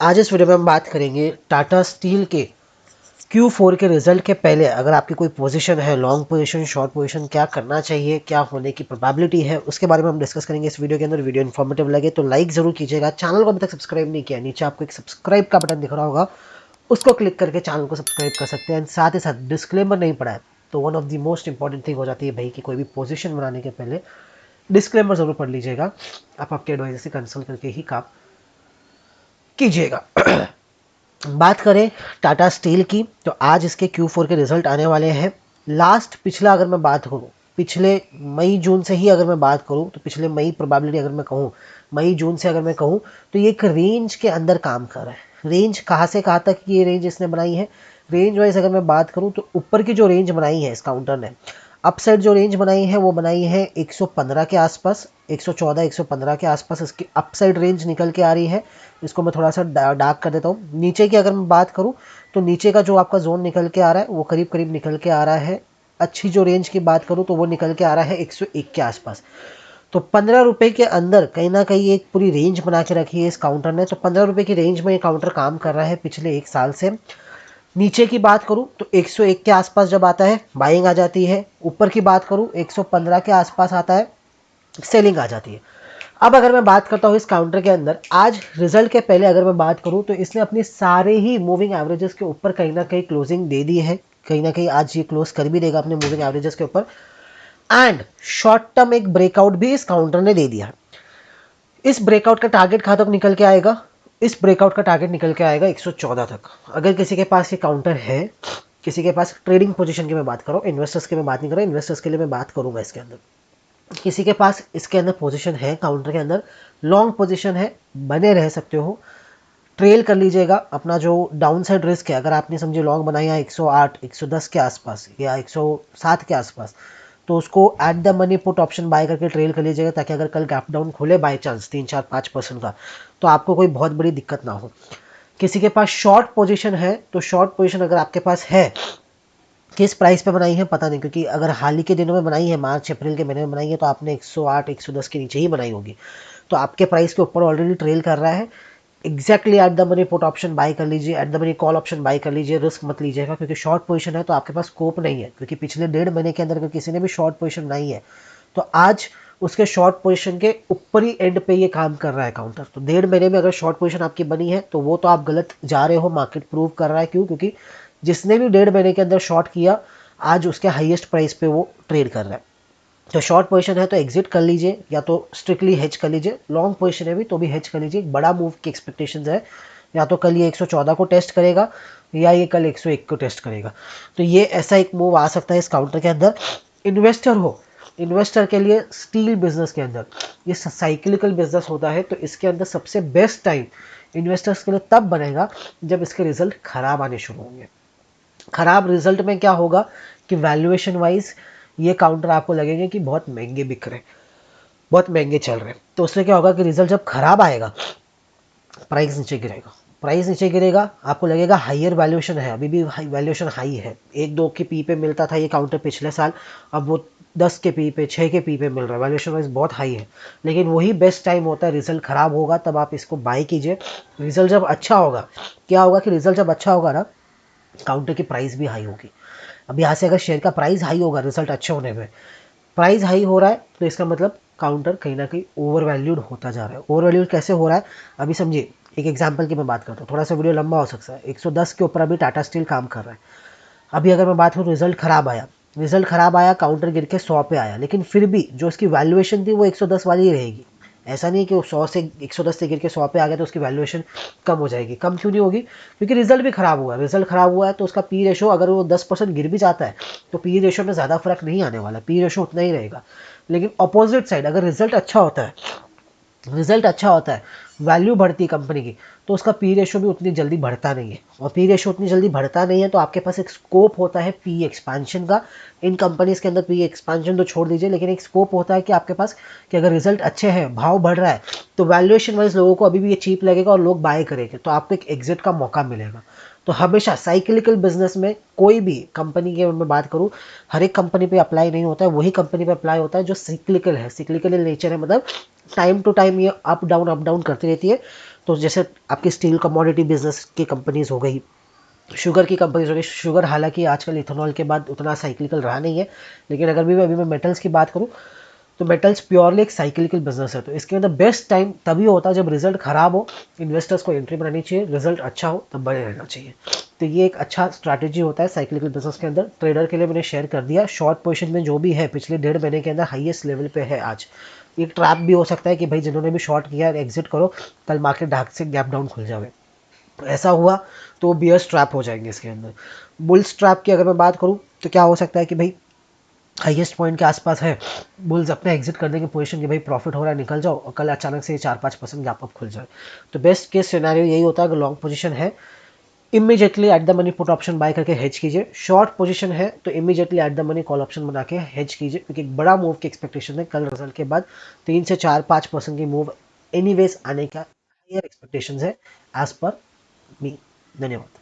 आज इस वीडियो में हम बात करेंगे टाटा स्टील के Q4 के रिजल्ट के पहले अगर आपकी कोई पोजीशन है, लॉन्ग पोजीशन, शॉर्ट पोजीशन, क्या करना चाहिए, क्या होने की प्रोबेबिलिटी है, उसके बारे में हम डिस्कस करेंगे इस वीडियो के अंदर। वीडियो इन्फॉर्मेटिव लगे तो लाइक जरूर कीजिएगा। चैनल को अभी तक सब्सक्राइब नहीं किया, नीचे आपको एक सब्सक्राइब का बटन दिख रहा होगा, उसको क्लिक करके चैनल को सब्सक्राइब कर सकते हैं। साथ ही साथ डिस्क्लेमर नहीं पड़ा है तो one of the most important thing हो जाती है भाई कि कोई भी पोजीशन बनाने के पहले डिस्क्लेमर जरूर पढ़ लीजिएगा। आप आपके एडवाइजर से कंसल्ट करके ही काम कीजिएगा। बात करें टाटा स्टील की तो आज इसके Q4 के रिजल्ट आने वाले हैं। लास्ट पिछला अगर मैं बात करूँ, पिछले मई जून से ही अगर मैं बात करूँ तो पिछले मई प्रोबेबिलिटी अगर मैं कहूँ, मई जून से अगर मैं कहूँ तो ये एक रेंज के अंदर काम कर रहा है। रेंज कहाँ से कहाँ तक ये रेंज इसने बनाई है, रेंज वाइज अगर मैं बात करूँ तो ऊपर की जो रेंज बनाई है इस काउंटर ने, अपसाइड जो रेंज बनाई है वो बनाई है 115 के आसपास, 114 115 के आसपास इसकी अपसाइड रेंज निकल के आ रही है। इसको मैं थोड़ा सा डार्क कर देता हूँ। नीचे की अगर मैं बात करूँ तो नीचे का जो आपका जोन निकल के आ रहा है वो करीब करीब निकल के आ रहा है। अच्छी जो रेंज की बात करूँ तो वो निकल के आ रहा है 101 के आसपास। तो 15 रुपए के अंदर कहीं ना कहीं एक पूरी रेंज बना के रखी है इस काउंटर ने। तो 15 रुपए की रेंज में ये काउंटर काम कर रहा है पिछले एक साल से। नीचे की बात करूं तो 101 के आसपास जब आता है बाइंग आ जाती है। ऊपर की बात करूं 115 के आसपास आता है, सेलिंग आ जाती है। अब अगर मैं बात करता हूं इस काउंटर के अंदर आज रिजल्ट के पहले अगर मैं बात करूं तो इसने अपनी सारे ही मूविंग एवरेजेस के ऊपर कहीं ना कहीं क्लोजिंग दे दी है। कहीं ना कहीं आज ये क्लोज कर भी देगा अपने मूविंग एवरेजेस के ऊपर। एंड शॉर्ट टर्म एक ब्रेकआउट भी इस काउंटर ने दे दिया। इस ब्रेकआउट का टारगेट कहां तक निकल के आएगा, इस ब्रेकआउट का टारगेट निकल के आएगा 114 तक। अगर किसी के पास ये काउंटर है, किसी के पास ट्रेडिंग पोजीशन की मैं बात कर रहा हूँ, इन्वेस्टर्स की मैं बात नहीं कर रहा, इन्वेस्टर्स के लिए मैं बात करूंगा इसके अंदर। किसी के पास इसके अंदर पोजीशन है, काउंटर के अंदर लॉन्ग पोजीशन है, बने रह सकते हो, ट्रेल कर लीजिएगा। अपना जो डाउन साइड रिस्क है अगर आपने समझे लॉन्ग बनाया 108 110 के आसपास या 107 के आसपास, तो उसको at the money put option buy करके ट्रेल कर लीजिएगा, ताकि अगर कल गैप डाउन खोले बाय चांस 3 4 5% का तो आपको कोई बहुत बड़ी दिक्कत ना हो। किसी के पास शॉर्ट पोजीशन है तो शॉर्ट पोजीशन अगर आपके पास है, किस प्राइस पे बनाई है पता नहीं, क्योंकि अगर हाल ही के दिनों में बनाई है, मार्च अप्रैल के महीने में बनाई है, तो आपने 108 110 के नीचे ही बनाई होगी। तो आपके प्राइस के ऊपर ऑलरेडी ट्रेल कर रहा है। Exactly at the money put option buy कर लीजिए, at the money call option buy कर लीजिए, रिस्क मत लीजिएगा, क्योंकि शॉर्ट पोजीशन है तो आपके पास स्कोप नहीं है। क्योंकि पिछले 1.5 महीने के अंदर अगर किसी ने भी शॉर्ट पोजीशन बनाई है तो आज उसके शॉर्ट पोजीशन के ऊपरी एंड पे ये काम कर रहा है काउंटर। तो 1.5 महीने में अगर शॉर्ट पोजीशन आपकी बनी है तो वो तो आप गलत जा रहे हो, मार्केट प्रूव कर रहा है। क्यों? क्योंकि जिसने भी 1.5 महीने के अंदर शॉर्ट किया आज उसके हाईएस्ट प्राइस पे वो ट्रेड कर रहा है। तो शॉर्ट पोजीशन है तो एग्जिट कर लीजिए, या तो स्ट्रिक्टली हेज कर लीजिए। लॉन्ग पोजीशन है भी तो भी हेज कर लीजिए। एक बड़ा मूव की एक्सपेक्टेशंस है, या तो कल ये 114 को टेस्ट करेगा या ये कल 101 को टेस्ट करेगा। तो ये ऐसा एक मूव आ सकता है इस काउंटर के अंदर। इन्वेस्टर हो, इन्वेस्टर के लिए स्टील बिजनेस के अंदर ये साइक्लिकल बिजनेस होता है, तो इसके अंदर सबसे बेस्ट टाइम इन्वेस्टर्स के लिए तब बनेगा जब इसके रिजल्ट खराब आने शुरू होंगे। खराब रिजल्ट में क्या होगा कि वैल्यूएशन वाइज ये काउंटर आपको लगेंगे कि बहुत महंगे बिक रहे, बहुत महंगे चल रहे। तो उससे क्या होगा कि रिजल्ट जब खराब आएगा प्राइस नीचे गिरेगा। प्राइस नीचे गिरेगा, आपको लगेगा हाइयर वैल्यूएशन है, अभी भी वैल्यूएशन हाई है। 1 2 के पी पे मिलता था ये काउंटर पिछले साल, अब वो 10 के पी पे 6 के पी पे मिल रहा है। वैल्यूएशन वाइज बहुत हाई है, लेकिन वही बेस्ट टाइम होता है। रिजल्ट खराब होगा तब आप इसको बाय कीजिए। रिजल्ट जब अच्छा होगा, क्या होगा कि रिजल्ट जब अच्छा होगा ना, काउंटर की प्राइस भी हाई होगी। अब यहाँ से अगर शेयर का प्राइस हाई होगा रिजल्ट अच्छे होने में, प्राइस हाई हो रहा है तो इसका मतलब काउंटर कहीं ना कहीं ओवर वैल्यूड होता जा रहा है। ओवर वैल्यूड कैसे हो रहा है अभी समझिए। एक एग्जांपल की मैं बात करता हूँ, थोड़ा सा वीडियो लंबा हो सकता है। 110 के ऊपर अभी टाटा स्टील काम कर रहा है। अभी अगर मैं बात करूँ रिजल्ट खराब आया, रिजल्ट खराब आया, काउंटर गिर के 100 पे आया, लेकिन फिर भी जो उसकी वैल्यूएशन थी वो 110 वाली ही रहेगी। ऐसा नहीं कि वो 100 से 110 से गिर के 100 पे आ गया तो उसकी वैल्यूएशन कम हो जाएगी। कम क्यों नहीं होगी? क्योंकि रिजल्ट भी खराब हुआ है। रिजल्ट खराब हुआ है तो उसका पी रेशो अगर वो 10% गिर भी जाता है तो पी रेशो में ज़्यादा फर्क नहीं आने वाला, पी रेशो उतना ही रहेगा। लेकिन अपोजिट साइड अगर रिजल्ट अच्छा होता है, रिजल्ट अच्छा होता है, वैल्यू बढ़ती है कंपनी की, तो उसका पी रेशो भी उतनी जल्दी बढ़ता नहीं है। और पी रेशो उतनी जल्दी बढ़ता नहीं है तो आपके पास एक स्कोप होता है पी एक्सपांशन का। इन कंपनीज के अंदर पी एक्सपांशन तो छोड़ दीजिए, लेकिन एक स्कोप होता है कि आपके पास कि अगर रिजल्ट अच्छे हैं, भाव बढ़ रहा है, तो वैल्यूएशन वाइज लोगों को अभी भी ये चीप लगेगा और लोग बाय करेंगे, तो आपको एक एग्जिट का मौका मिलेगा। तो हमेशा साइक्लिकल बिजनेस में कोई भी कंपनी की मैं बात करूं, हर एक कंपनी पे अप्लाई नहीं होता है। वही कंपनी पे अप्लाई होता है जो सिक्लिकल है, सिक्लिकल नेचर है, मतलब टाइम टू टाइम ये अप डाउन करती रहती है। तो जैसे आपकी स्टील कमोडिटी बिजनेस की कंपनीज हो गई, शुगर की कंपनीज हो गई। शुगर हालांकि आजकल इथेनॉल के बाद उतना साइक्लिकल रहा नहीं है, लेकिन अगर भी अभी मैं मेटल्स की बात करूँ तो मेटल्स प्योरली एक साइक्लिकल बिजनेस है। तो इसके अंदर बेस्ट टाइम तभी होता है जब रिजल्ट खराब हो, इन्वेस्टर्स को एंट्री बनानी चाहिए, रिजल्ट अच्छा हो तब बड़े रहना चाहिए। तो ये एक अच्छा स्ट्रैटेजी होता है साइक्लिकल बिजनेस के अंदर। ट्रेडर के लिए मैंने शेयर कर दिया। शॉर्ट पोजीशन में जो भी है पिछले 1.5 महीने के अंदर हाईएस्ट लेवल पे है आज। एक ट्रैप भी हो सकता है कि भाई जिन्होंने भी शॉर्ट किया एग्जिट करो, कल मार्केट ढाक से गैप डाउन खुल जाए। तो ऐसा हुआ तो बियर्स ट्रैप हो जाएंगे इसके अंदर। बुल्स ट्रैप की अगर मैं बात करूं तो क्या हो सकता है कि भाई हाईएस्ट पॉइंट के आसपास है, बुल्स अपने एग्जिट करने की पोजीशन कि भाई प्रॉफिट हो रहा है निकल जाओ, और कल अचानक से 4-5% गैप अप खुल जाए। तो बेस्ट केस सिनेरियो यही होता है कि लॉन्ग पोजीशन है immediately at the money put option buy करके हेज कीजिए। शॉर्ट पोजीशन है तो immediately at the money call option बना के हेज कीजिए, क्योंकि एक बड़ा मूव की एक्सपेक्टेशन है कल रिजल्ट के बाद। 3 से 4-5% की मूव एनीवेज आने का हायर एक्सपेक्टेशन है एज पर मी। धन्यवाद।